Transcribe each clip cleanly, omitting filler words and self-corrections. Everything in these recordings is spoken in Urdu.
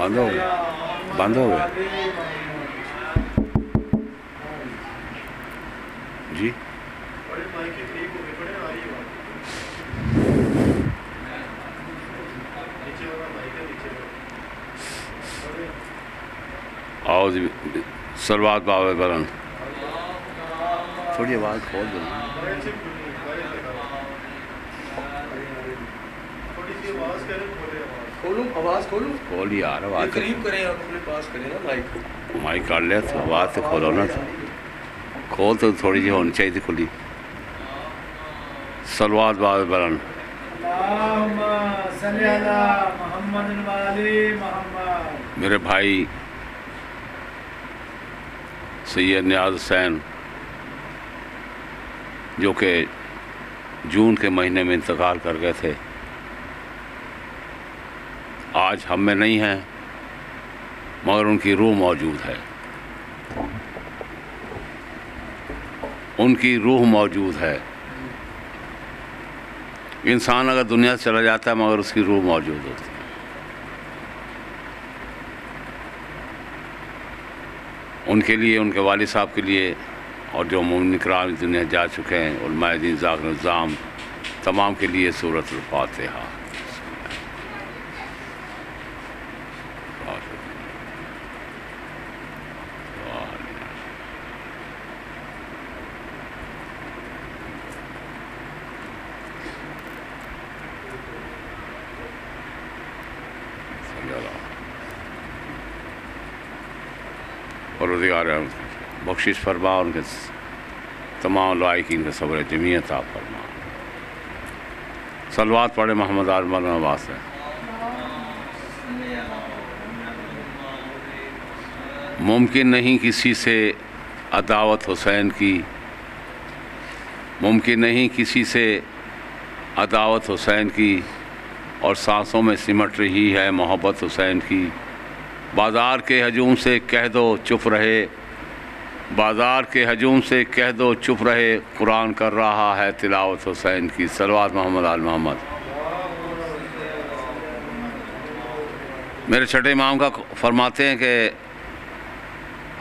بند ہو گیا، بند ہو گیا جی. آؤ سلوات باب بلند، تھوڑی آواز کھول دو. کھول یار، آواز مائک کر لیا تھا، آواز تو کھولو نا تھا. کھول تو تھوڑی جی ہونی چاہیے تھی کھلی. سلوات باب بلند. اللہم صلی علی محمد و علی محمد. میرے بھائی سید نیاز حسین جو کہ جون کے مہینے میں انتقال کر گئے تھے، آج ہم میں نہیں ہیں، مگر ان کی روح موجود ہے. ان کی روح موجود ہے. انسان اگر دنیا سے چلا جاتا ہے مگر اس کی روح موجود ہوتی ہے. ان کے لیے، ان کے والد صاحب کے لیے، اور جو مومن کرام دنیا جا چکے ہیں، علماء دین، ذاکر نظام، تمام کے لیے سورۃ الفاتحہ. اور روزگار بخشش فرما، ان کے تمام لائقین کے صبر جمیع عطا فرما. صلوات پڑھے محمد آل مولانا عباس ہے. ممکن نہیں کسی سے عداوت حسین کی، ممکن نہیں کسی سے عداوت حسین کی، اور سانسوں میں سمٹ رہی ہے محبت حسین کی. بازار کے ہجوم سے کہہ دو چپ رہے، بازار کے ہجوم سے کہہ دو چپ رہے، قرآن کر رہا ہے تلاوت حسین کی. صلوات محمد آل محمد. میرے چھٹے امام کا فرماتے ہیں کہ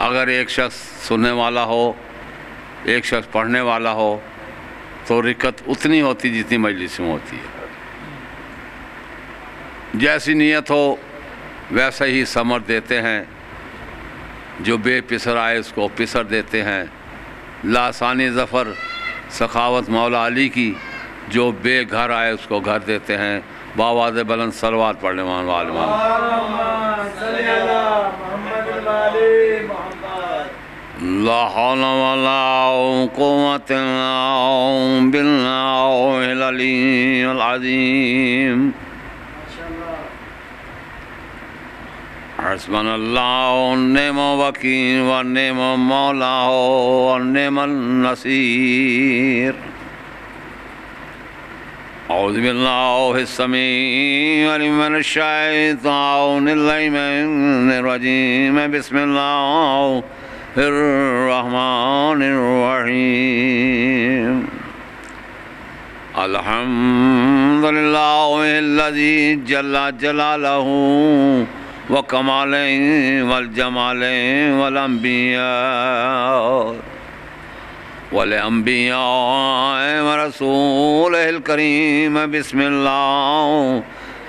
اگر ایک شخص سننے والا ہو، ایک شخص پڑھنے والا ہو، تو رکعت اتنی ہوتی جتنی مجلس میں ہوتی ہے. جیسی نیت ہو ویسا ہی ثمر دیتے ہیں. جو بے پسر آئے اس کو پسر دیتے ہیں. لاسانی ظفر سخاوت مولا علی کی، جو بے گھر آئے اس کو گھر دیتے ہیں. باواز بلند صلوات پڑھنے والے لا حول ولا قوة إلا بالله العلي العظيم. حسبنا اللہ ونعم الوکیل ونعم المولا ونعم النصیر. اعوذ باللہ السمیع العلیم من الشیطان اللعین الرجیم. بسم اللہ الرحمن الرحیم. الحمد للہ الذی جل جلالہ وکمال والجمال والانبیاء ورسولہ الکریم. بسم اللہ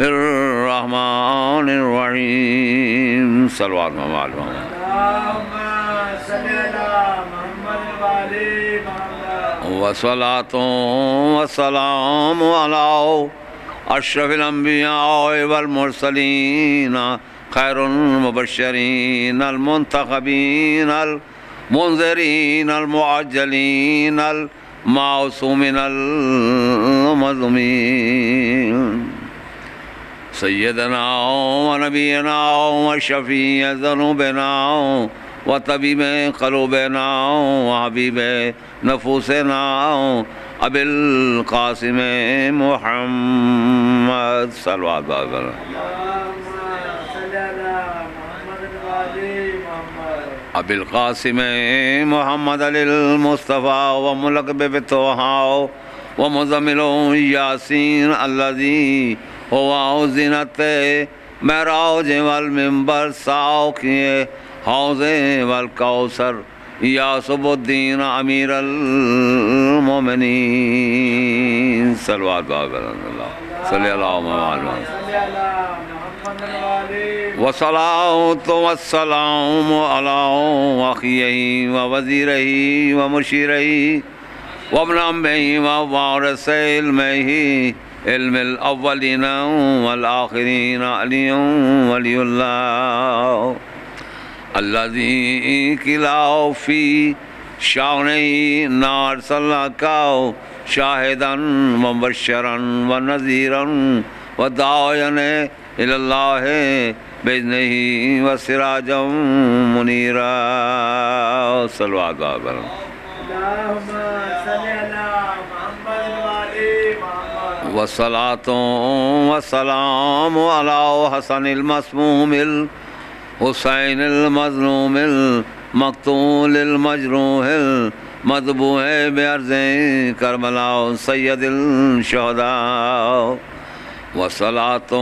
الرحمن الرحیم. صلوات محمد. والصلاة والسلام علی اشرف الانبیاء والمرسلین، خیر المبشرین المنتخبین المنذرین المعجلین المعصومین المظلومین. سیدنا و نبینا و شفیع ذنوبنا و طبیب قلوبنا و حبیب نفوسنا ابی القاسم محمد. صلوات بابا. ابی القاسم محمد علی المصطفیٰ و ملک بفتوحا و مزمل یاسین الذی ہوا زینت معراج والمنبر ساؤ کیے حوض والکوثر یاسب الدین امیر المومنین صلوات اللہ صلی اللہ علیہ وصلاۃ والسلام علی اخیہ ووزیرہ ومشیرہ وابن عمہ ووارث علمہ علم الاولین والآخرین علی ولی اللہ الذی کلاؤ فی شانہ نار صلاکاؤ شاہدا ومبشرا ونذیرا وداعیا الی اللہ بإذنہ وسراجا منیرا صلوات اللہم صلی علی محمد وعلی محمد والصلاة والسلام علی حسن المسموم الحسین المظلوم المقتول المجروح المذبوح بأرض کربلا سید الشہداء والصلاة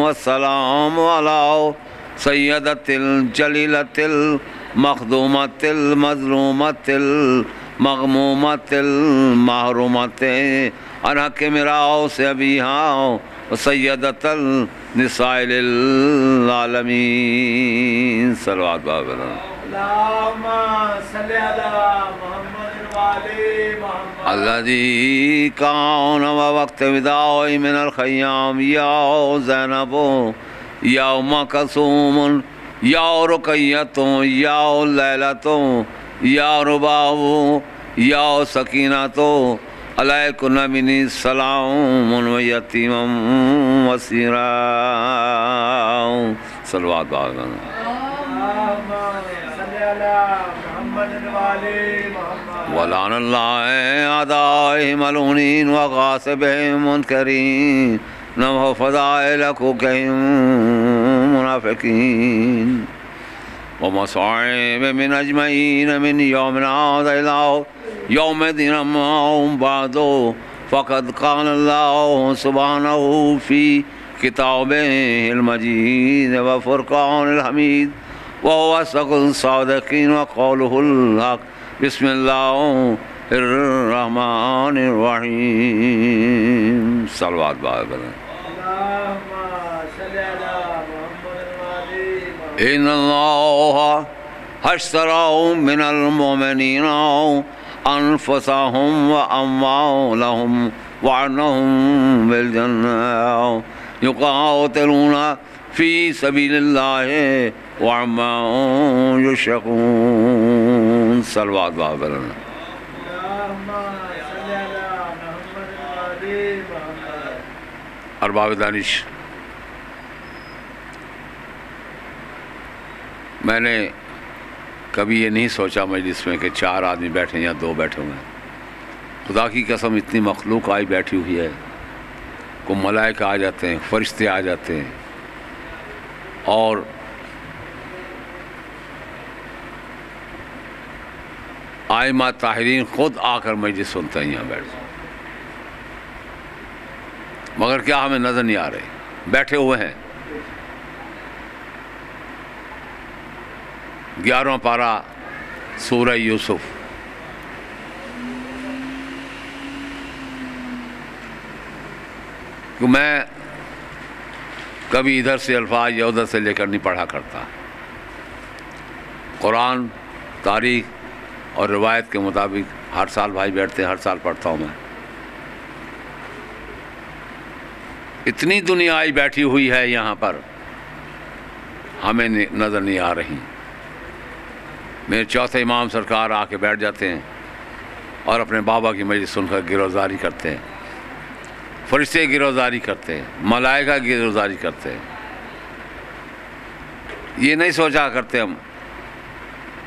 والسلام علی سیدۃ الجلیلۃ المخدومۃ المظلومۃ المغمومۃ المحرومۃ عن حق مراث ابیہا وسیدۃ النساء للعالمین صلوات اللہم صلی علی محمد وعلی محمد الذی کان ووقت وداع من الخیام یا زینب یا ام کلثوم یا رقیۃ یا لیلۃ یا رباع یا سکینۃ علیکن منی السلام و یتیما وسیرا صلوات اللہم صلی علی محمد وعلی محمد ولعن اللہ اعدائهم ملعونین وغاصبهم منکرین وفضائل حقوقهم منافقین ومصائب من اجمعین من یوم هذا الى یوم دین معهم بعد فقد قال اللہ سبحانہ فی کتابہ المجید وفرقان الحمید وهو أصدق الصادقین وقولہ الحق بسم اللہ الرحمن الرحیم صلوات اللہم صلی علی محمد وعلی محمد ان اللہ اشترى من المؤمنین انفسهم واموالهم وعنهم بالجنہ يقاتلون في سبيل الله وعما يشركون صلوات اللہم صلی علی محمد وعلی محمد ارباب دانش، میں نے کبھی یہ نہیں سوچا مجلس میں کہ 4 آدمی بیٹھے یا 2 بیٹھے ہوئے ہیں۔ خدا کی قسم اتنی مخلوق آئی بیٹھی ہوئی ہے، کو ملائکہ آ جاتے ہیں، فرشتے آ جاتے ہیں، اور آئمہ طاہرین خود آ کر مجلس سنتے ہیں یہاں بیٹھ، مگر کیا ہمیں نظر نہیں آ رہے، بیٹھے ہوئے ہیں۔ 11واں پارہ سورہ یوسف، کہ میں کبھی ادھر سے الفاظ یا ادھر سے لے کر نہیں پڑھا کرتا، قرآن، تاریخ اور روایت کے مطابق ہر سال بھائی بیٹھتے ہیں، ہر سال پڑھتا ہوں میں۔ اتنی دنیا آئی بیٹھی ہوئی ہے یہاں پر، ہمیں نظر نہیں آ رہی۔ میرے چوتھے امام سرکار آ کے بیٹھ جاتے ہیں اور اپنے بابا کی مجلس سن کر گروزاری کرتے ہیں، فرشتے گروزاری کرتے ہیں، ملائکہ گروزاری کرتے ہیں۔ یہ نہیں سوچا کرتے ہم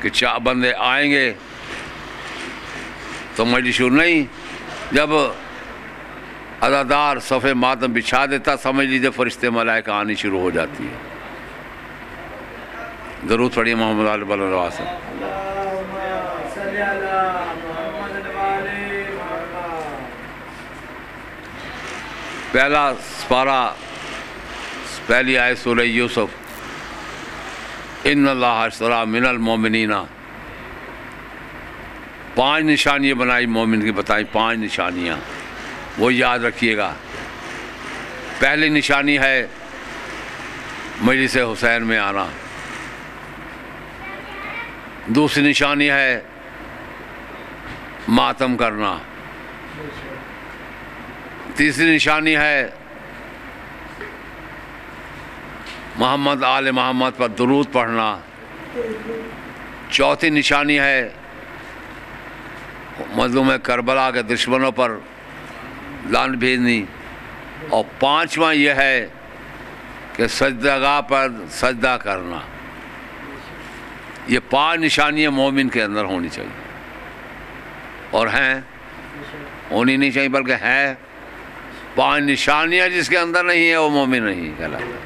کہ 4 بندے آئیں گے تو مجلس شروع نہیں، جب ادادار صفحے ماتم بچھا دیتا سمجھ لیجیے فرشتے ملائکہ آنی شروع ہو جاتی ہے۔ درود پڑھیے محمد علیہ وسلم۔ اللہم صلی علی محمد وعلی محمد پہلا سپارہ پہلی آیت سورہ یوسف، ان اللہ اشتری من المؤمنین، 5 نشانیاں بنائی مومن کی، بتائی 5 نشانیاں، وہ یاد رکھیے گا۔ پہلی نشانی ہے مجلس حسین میں آنا، دوسری نشانی ہے ماتم کرنا، تیسری نشانی ہے محمد آل محمد پر درود پڑھنا، چوتھی نشانی ہے مظلوم کربلا کے دشمنوں پر لعنت بھیجنی، اور 5واں یہ ہے کہ سجدہ پر سجدہ کرنا۔ یہ 5 نشانیاں مومن کے اندر ہونی چاہیے، اور ہیں، ہونی نہیں چاہیے بلکہ ہے۔ 5 نشانیاں جس کے اندر نہیں ہے وہ مومن نہیں کہلاتا۔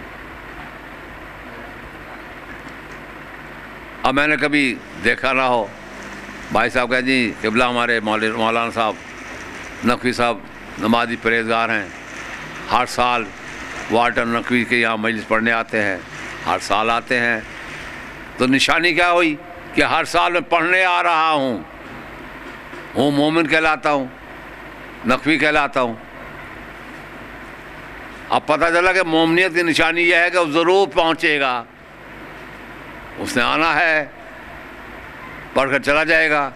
اب میں نے کبھی دیکھا نہ ہو، بھائی صاحب کہتے جی قبلہ ہمارے مولانا صاحب نقوی صاحب نمازی پرہیزگار ہیں، ہر سال واٹر نقوی کے یہاں مجلس پڑھنے آتے ہیں، ہر سال آتے ہیں، تو نشانی کیا ہوئی کہ ہر سال میں پڑھنے آ رہا ہوں مومن کہلاتا ہوں، نقوی کہلاتا ہوں۔ اب پتہ چلا کہ مومنیت کی نشانی یہ ہے کہ وہ ضرور پہنچے گا، اس نے آنا ہے، پڑھ کر چلا جائے گا،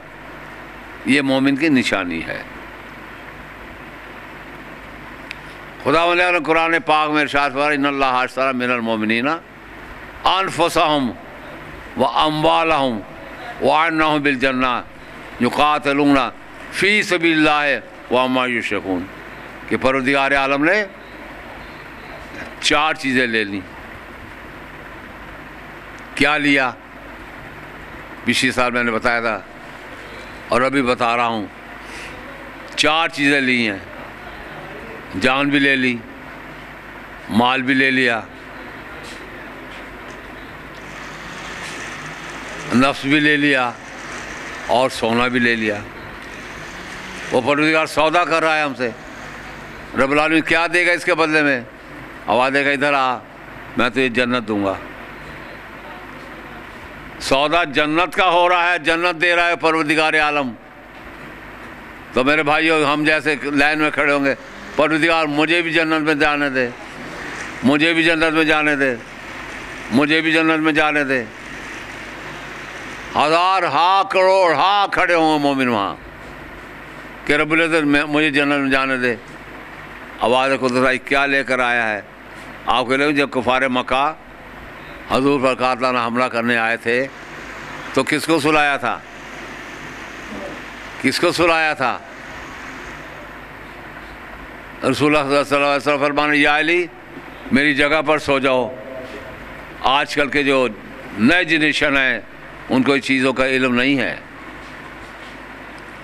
یہ مومن کی نشانی ہے۔ خداوند نے قرآن پاک میں ارشاد فرمایا ان اللہ اشتری من المؤمنین انفسهم واموالهم وانهم بالجنہ یقاتلون فی سبیل اللہ وما یشرکون، کہ پروردگار عالم نے 4 چیزیں لے لیں۔ کیا لیا؟ پچھلے سال میں نے بتایا تھا اور ابھی بتا رہا ہوں، 4 چیزیں لی ہیں، جان بھی لے لی، مال بھی لے لیا، نفس بھی لے لیا، اور سونا بھی لے لیا۔ وہ پروردگار سودا کر رہا ہے ہم سے، رب العالمین کیا دے گا اس کے بدلے میں؟ آواز دے گا ادھر آ، میں تجھے جنت دوں گا۔ سودا جنت کا ہو رہا ہے، جنت دے رہا ہے پروردگار عالم۔ تو میرے بھائیوں، ہم جیسے لائن میں کھڑے ہوں گے، پروردگار مجھے بھی جنت میں جانے دے، مجھے بھی جنت میں جانے دے، مجھے بھی جنت میں جانے دے۔ 1000 ہاں کروڑ ہاں کھڑے ہوں گے مومن وہاں کہ رب العزت مجھے جنت میں جانے دے۔ آواز قدرت کیا لے کر آیا ہے؟ آپ کے لوگ جب کفار مکہ حضور پر قاتلانہ حملہ کرنے آئے تھے تو کس کو سلایا تھا؟ کس کو سلایا تھا؟ رسول اللہ صلی اللہ علیہ وسلم فرمانے یا علی میری جگہ پر سو جاؤ۔ آج کل کے جو نئے جنریشن ہیں ان کو ان چیزوں کا علم نہیں ہے،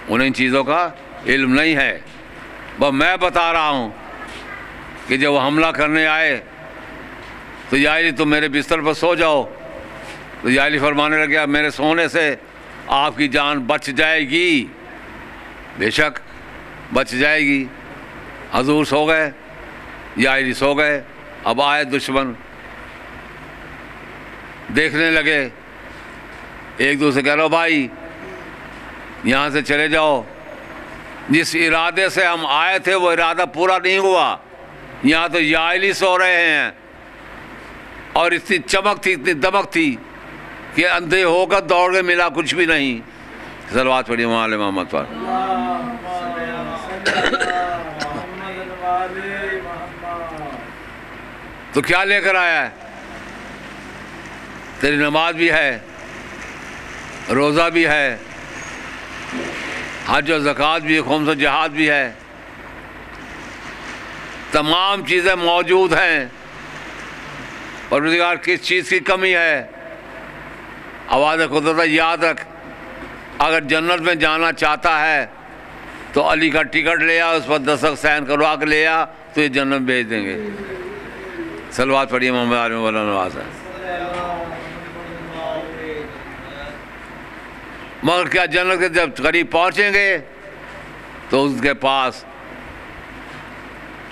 انہیں ان چیزوں کا علم نہیں ہے۔ بس میں بتا رہا ہوں کہ جب وہ حملہ کرنے آئے تو یا علی تم میرے بستر پر سو جاؤ، تو یا علی فرمانے لگا میرے سونے سے آپ کی جان بچ جائے گی، بے شک بچ جائے گی۔ حضور سو گئے، یا علی سو گئے۔ اب آئے دشمن، دیکھنے لگے، ایک دوسرے کہہ رہو بھائی یہاں سے چلے جاؤ، جس ارادے سے ہم آئے تھے وہ ارادہ پورا نہیں ہوا، یہاں تو یا علی سو رہے ہیں، اور اتنی چمک تھی، اتنی دمک تھی کہ اندھے ہو کر دوڑ کے ملا کچھ بھی نہیں۔ صلوات پڑھیے مولانا محمد پر۔ تو کیا لے کر آیا ہے؟ تیری نماز بھی ہے، روزہ بھی ہے، حج و زکوٰۃ بھی ہے، خمس و جہاد بھی ہے، تمام چیزیں موجود ہیں۔ پروردگار کس چیز کی کمی ہے؟ آواز قدرت یاد رکھ، اگر جنت میں جانا چاہتا ہے تو علی کا ٹکٹ لے آ، اس پر دستخط سائن کروا کے لے آ، تو یہ جنت بھیج دیں گے۔ صلوات پڑھیے محمد علی مولانا نواز ہے۔ مگر کیا جنت کے جب قریب پہنچیں گے تو اس کے پاس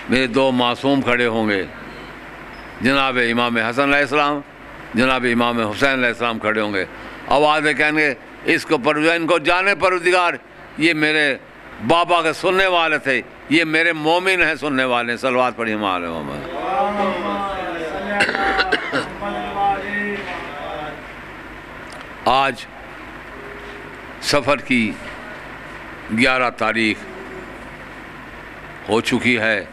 میرے 2 معصوم کھڑے ہوں گے، جناب امام حسن علیہ السلام، جناب امام حسین علیہ السلام کھڑے ہوں گے، آواز دے کہیں گے اس کو ان کو جانے پروردگار، یہ میرے بابا کے سننے والے تھے، یہ میرے مومن ہیں سننے والے ہیں۔ صلوات پڑھیے محمد۔ آج سفر کی 11 تاریخ ہو چکی ہے،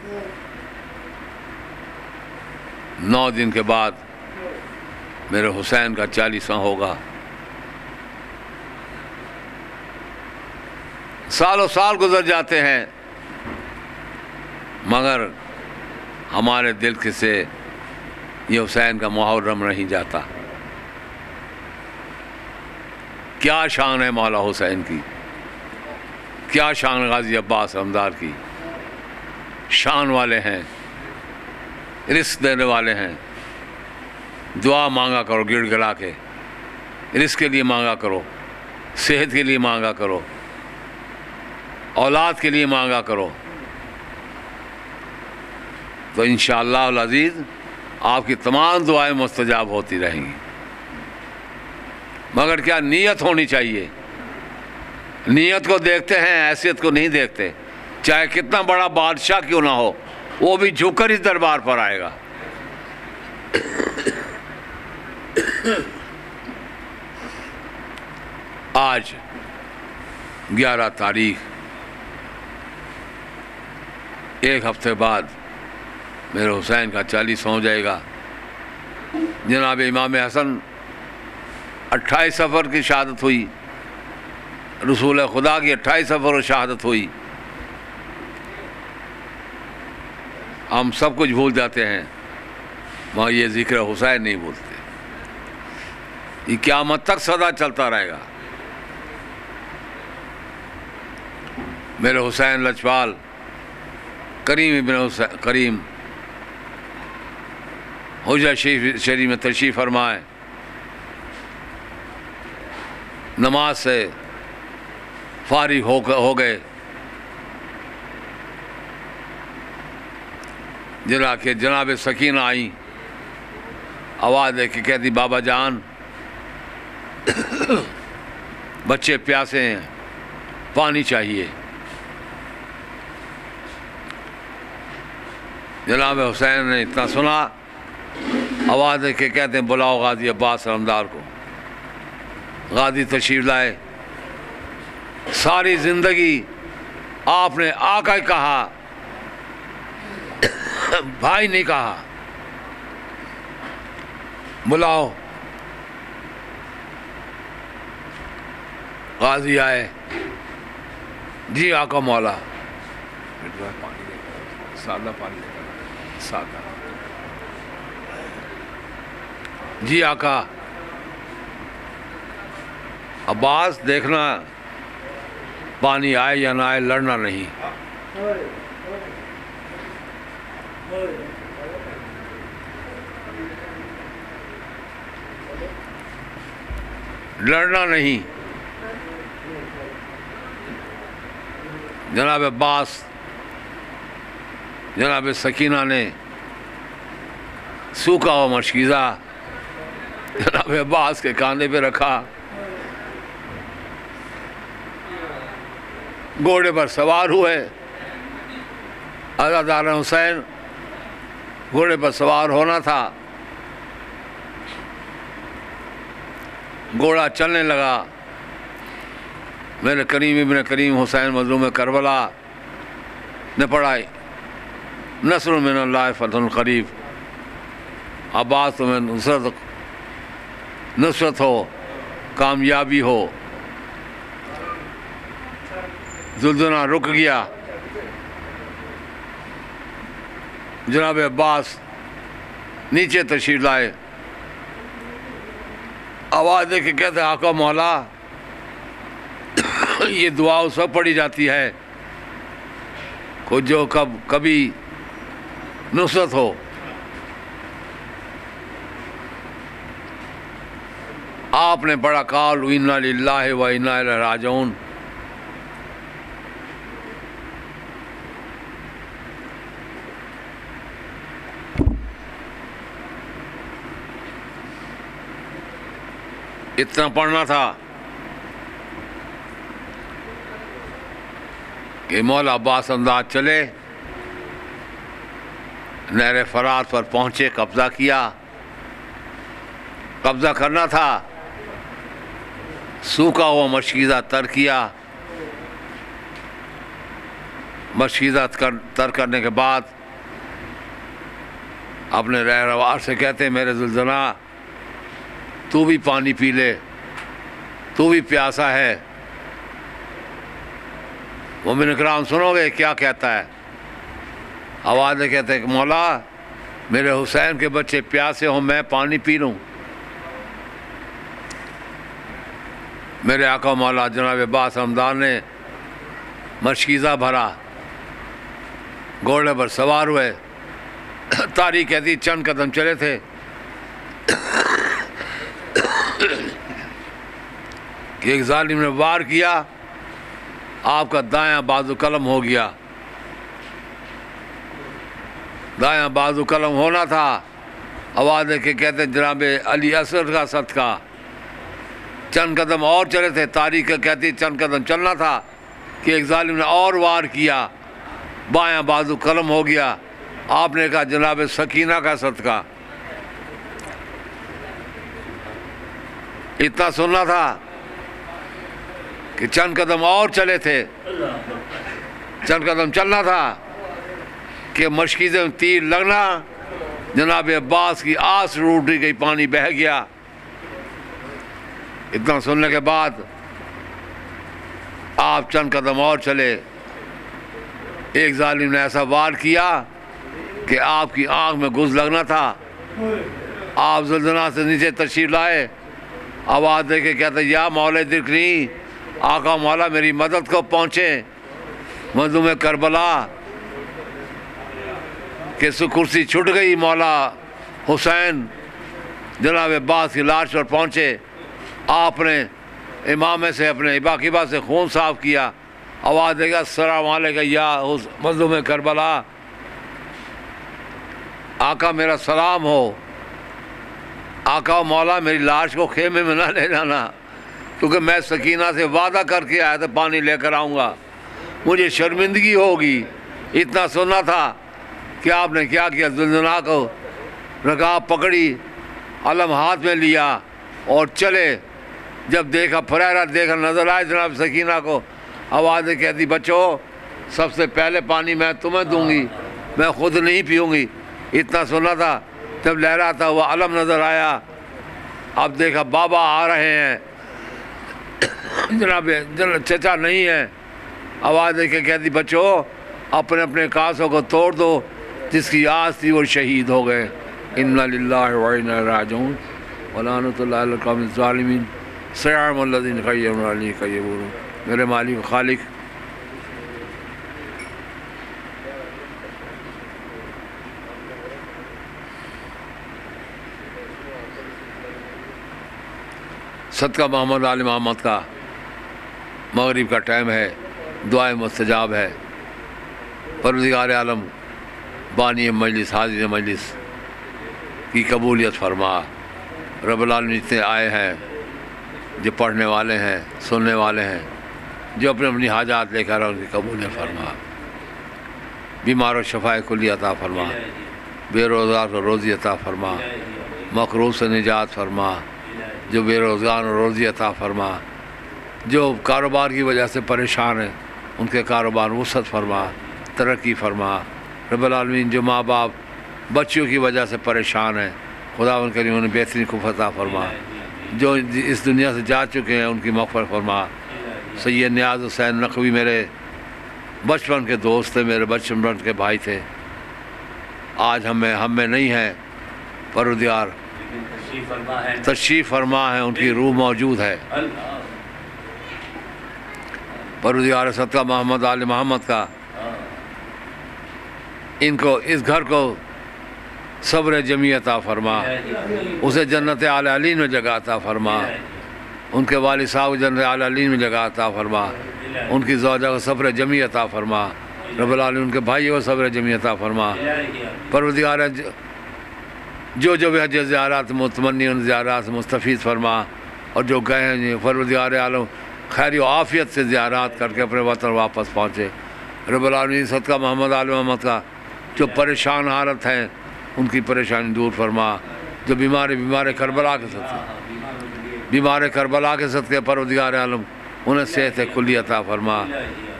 9 دن کے بعد میرے حسین کا 40واں ہوگا۔ سالوں سال گزر جاتے ہیں مگر ہمارے دل سے یہ حسین کا محرم نہیں جاتا۔ کیا شان ہے مولا حسین کی، کیا شان غازی عباس علمدار کی، شان والے ہیں، رزق دینے والے ہیں۔ دعا مانگا کرو گڑ گڑا کے، رزق کے لیے مانگا کرو، صحت کے لیے مانگا کرو، اولاد کے لیے مانگا کرو، تو انشاءاللہ العزیز آپ کی تمام دعائیں مستجاب ہوتی رہیں گی۔ مگر کیا نیت ہونی چاہیے، نیت کو دیکھتے ہیں، حیثیت کو نہیں دیکھتے۔ چاہے کتنا بڑا بادشاہ کیوں نہ ہو، وہ بھی جھک کر اس دربار پر آئے گا۔ آج 11 تاریخ، ایک ہفتے بعد میرے حسین کا 40واں ہو جائے گا۔ جناب امام حسن 28 صفر کی شہادت ہوئی، رسول خدا کی 28 صفر کی شہادت ہوئی۔ ہم سب کچھ بھول جاتے ہیں مگر یہ ذکر حسین نہیں بھولتے۔ یہ قیامت تک سدا چلتا رہے گا۔ میرے حسین لجپال کریم ابن کریم حجرہ شریف میں تشریف فرمائے، نماز سے فارغ ہو گئے، جناب سکینہ آئیں، آواز دے کے کہتی بابا جان بچے پیاسے ہیں، پانی چاہیے۔ جناب حسین نے اتنا سنا، آواز دے کے کہتے ہیں بلاؤ غازی عباس علمدار کو۔ غازی تشریف لائے۔ ساری زندگی آپ نے آقا ہی کہا، بھائی نہیں کہا۔ بلاؤ۔ غازی آئے، جی آقا مولا، سادہ پانی سادہ، جی آقا۔ عباس دیکھنا پانی آئے یا نہ آئے، لڑنا نہیں۔ لڑنا نہیں۔ جناب عباس، جناب سکینہ نے سوکھا ہوا مشکیزہ جناب عباس کے کاندھے پہ رکھا، گھوڑے پر سوار ہوئے۔ عزادار حسین گھوڑے پر سوار ہونا تھا، گھوڑا چلنے لگا۔ میرے کریم ابن کریم حسین مظلوم کربلا نے پڑھائی نصر من اللہ فتح قریب، عباس تمہیں نصرت ہو، کامیابی ہو۔ زلزلہ رک گیا۔ جناب عباس نیچے تشریف لائے، آواز دے کے کہتے آقا مولا، یہ دعا اس وقت پڑھی جاتی ہے کہ جو کبھی نصرت ہو۔ آپ نے بڑا قال انا للہ و انا الیہ راجعون۔ اتنا پڑھنا تھا کہ مولا عباس امداد چلے، نہر فرات پر پہنچے، قبضہ کیا۔ قبضہ کرنا تھا، سوکھا ہوا مشکیزہ تر کیا۔ مشکیزہ تر کرنے کے بعد اپنے رہروار سے کہتے میرے ذوالجلالہ تو بھی پانی پی لے، تو بھی پیاسا ہے۔ مومن اکرام سنو گے کیا کہتا ہے؟ آوازیں کہتے ہیں کہ مولا میرے حسین کے بچے پیاسے ہوں، میں پانی پی لوں۔ میرے آقا مولا جناب عباس ہمدان نے مشکیزہ بھرا، گھوڑے پر سوار ہوئے۔ تاریخ کہتی چند قدم چلے تھے کہ ایک ظالم نے وار کیا، آپ کا دایاں بازو قلم ہو گیا۔ دایاں بازو قلم ہونا تھا، آواز ہے کہ کہتے جناب علی اصغر کا صدقہ۔ چند قدم اور چلے تھے، تاریخ کہتی چند قدم چلنا تھا کہ ایک ظالم نے اور وار کیا، بایاں بازو قلم ہو گیا۔ آپ نے کہا جناب سکینہ کا صدقہ۔ اتنا سننا تھا کہ چند قدم اور چلے تھے، چند قدم چلنا تھا کہ مشکیزیں تیر لگنا، جناب عباس کی آس ٹوٹ گئی، پانی بہہ گیا۔ اتنا سننے کے بعد آپ چند قدم اور چلے، ایک ظالم نے ایسا وار کیا کہ آپ کی آنکھ میں گز لگنا تھا۔ آپ زلزلہ سے نیچے تشریف لائے، آواز دے کے کہتے یا مولا درکنی، آقا مولا میری مدد کو پہنچے، مظلوم کربلا کہ سو کرسی چھٹ گئی۔ مولا حسین جناب عباس کی لاش پر پہنچے، آپ نے امامے سے اپنے باقیبہ سے خون صاف کیا۔ آواز دے گا السلام علیکم یا مظلوم کربلا، آقا میرا سلام ہو۔ آقا مولا میری لاش کو خیمے میں نہ لے جانا، کیونکہ میں سکینہ سے وعدہ کر کے آیا تھا پانی لے کر آؤں گا، مجھے شرمندگی ہوگی۔ اتنا سننا تھا کہ آپ نے کیا کیا، ذوالجلالہ کو رکاب پکڑی، علم ہاتھ میں لیا اور چلے۔ جب دیکھا پھریرا دیکھا نظر آئے جناب سکینہ کو، آوازیں کہتی بچو سب سے پہلے پانی میں تمہیں دوں گی، میں خود نہیں پیوں گی۔ اتنا سنا تھا، جب لہراتا ہوا علم نظر آیا، اب دیکھا بابا آ رہے ہیں، جناب چچا نہیں ہے۔ آواز دے کے کہتی بچو اپنے اپنے کاسوں کو توڑ دو، جس کی آس تھی وہ شہید ہو گئے۔ انا للہ و انا الیہ راجعون ولعنۃ اللہ علی القوم الظالمین سیعلم الذین غیروا علی کیبون۔ میرے مالک و خالق، صدقہ محمد آل محمد کا مغرب کا ٹائم ہے، دعائیں مستجاب ہے۔ پروردگار عالم بانی مجلس، حاضر مجلس کی قبولیت فرما۔ رب العالمین جتنے آئے ہیں، جو پڑھنے والے ہیں، سننے والے ہیں، جو اپنی اپنی حاجات لے کر ان کی قبولیت فرما۔ بیمار و شفائے کلی عطا فرما، بے روزگار کو روزی عطا فرما، مکروہ سے نجات فرما، جو بے روزگار و روزی عطا فرما، جو کاروبار کی وجہ سے پریشان ہیں ان کے کاروبار وسعت فرما، ترقی فرما۔ رب العالمین جو ماں باپ بچیوں کی وجہ سے پریشان ہیں، خدا ان کے لیے انہیں بہترین کفر عطا فرما۔ جو اس دنیا سے جا چکے ہیں ان کی مغفرت فرما۔ سید نیاز حسین نقوی میرے بچپن کے دوست تھے، میرے بچپن کے بھائی تھے، آج ہم میں نہیں ہیں، پروردگار تشریف فرما ہے، ان کی روح موجود ہے۔ پروردگار صدقہ محمد آل محمد کا ان کو، اس گھر کو صبر جمیع عطا فرما، اسے جنت اعلی علین میں جگہ عطا فرما، ان کے والد صاحب جنت اعلی علین میں جگہ عطا فرما، ان کی زوجہ کو صبر جمیع عطا فرما، رب العالمین ان کے بھائیوں کو صبر جمیع عطا فرما۔ پروردگار جو بھی حج زیارات متمنی ان زیارات سے مستفید فرما، اور جو گئے ہیں پروردگار عالم خیر و عافیت سے زیارات کر کے اپنے وطن واپس پہنچے۔ رب العالمین صدقہ محمد آل محمد کا جو پریشان حالت ہیں ان کی پریشانی دور فرما، جو بیمار کربلا کے صدقے پروردگار عالم انہیں صحت کلی عطا فرما۔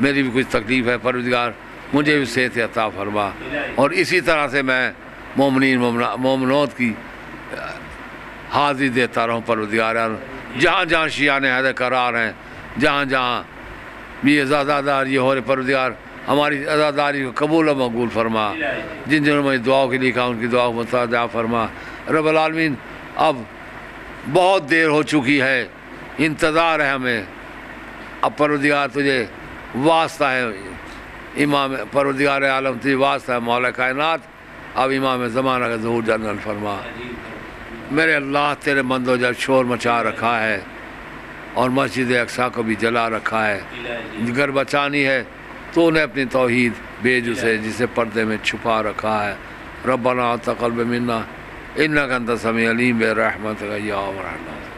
میری بھی کچھ تکلیف ہے پروردگار، مجھے بھی صحت عطا فرما، اور اسی طرح سے میں مومنین مومنات کی حاضری دیتا رہوں پروردگار عالم۔ جہاں جہاں شیعان حیدر قرار ہیں، جہاں جہاں بھی عزاداری ہو رہے پروردگار ہماری عزاداری کو قبول و مقبول فرما۔ جن جنہوں نے دعاؤں کے لیے کہا ان کی دعا کو مستجاب فرما۔ رب العالمین اب بہت دیر ہو چکی ہے، انتظار ہے ہمیں، اب پروردگار تجھے واسطہ ہے، امام پروردگار عالم تجھے واسطہ ہے مولا کائنات، اب امام زمانہ کا ظہور جلال فرما۔ میرے اللہ تیرے بندوں جب شور مچا رکھا ہے اور مسجد اقصیٰ کو بھی جلا رکھا ہے، گر بچانی ہے تو نے اپنی توحید بھیج اسے جسے پردے میں چھپا رکھا ہے۔ ربنا تقبل منا انک انت السمیع العلیم برحمتک یا ارحم الراحمین۔